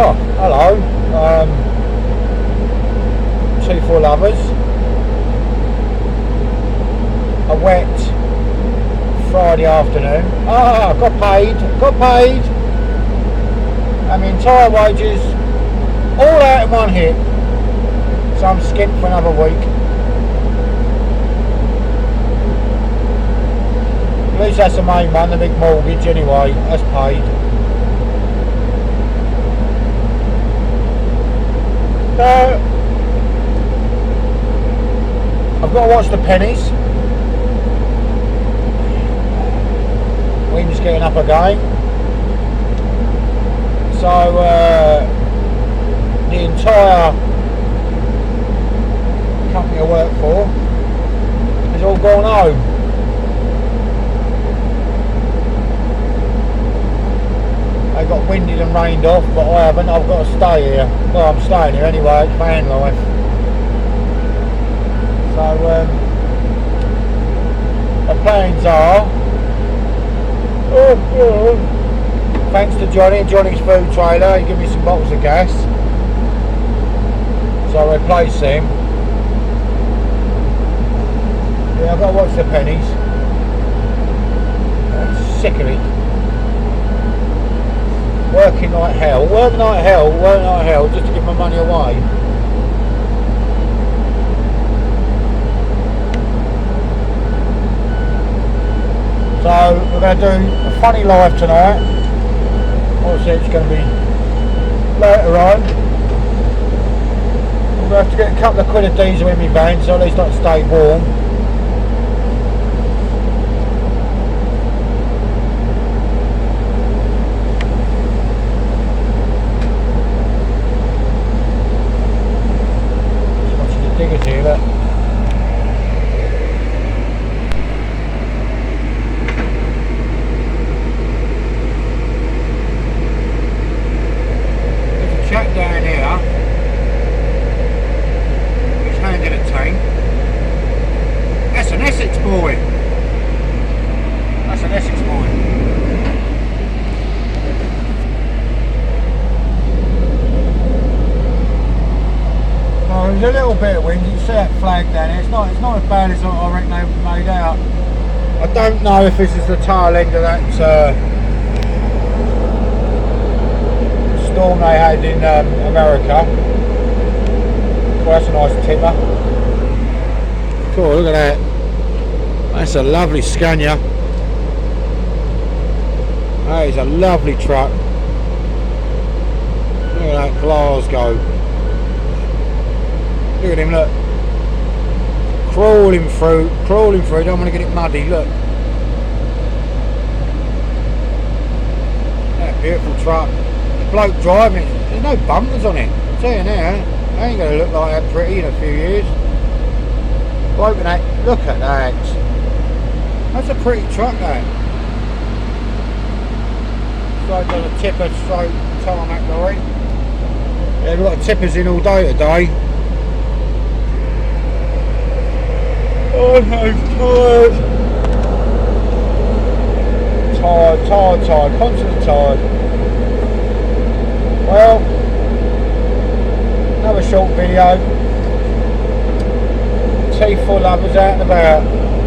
Oh, hello. T4 lovers. A wet Friday afternoon. Ah, got paid. And my entire wages all out in one hit. So I'm skint for another week. At least that's the main one, the big mortgage anyway. That's paid. I've got to watch the pennies. Wind's getting up again. So the entire company I work for has all gone home. They got winded and rained off, but I haven't. I've got to stay here. Well, I'm staying here anyway. It's van life. So the plans are, thanks to Johnny's food trailer, he gave me some bottles of gas, so I replace them. Yeah, I've got to watch the pennies. I'm sick of it. Working like hell, just to give my money away. So we're going to do a funny live tonight. Obviously it's going to be later on. I'm going to have to get a couple of quid of diesel in my van, so at least I can stay warm. Diggers here, look. There's a chap down here. He's handing a tank. That's an Essex boy. That's an Essex boy. There's a little bit of wind. You see that flag down there. It's not as bad as I reckon they made out. I don't know if this is the tail end of that storm they had in America. Well, that's a nice tipper. Cool, look at that. That's a lovely Scania. That is a lovely truck. Look at that Glasgow. Look at him, look. Crawling through, don't want to get it muddy, look. That beautiful truck. The bloke driving it, there's no bumpers on it. I'll tell you now, they ain't going to look like that pretty in a few years. Bloke in that, look at that. That's a pretty truck, that. Straight on a tipper, straight tarmac lorry. Yeah, we've got tippers in all day today. Oh, I'm tired, constantly tired. Well, another short video. T4 lovers out and about.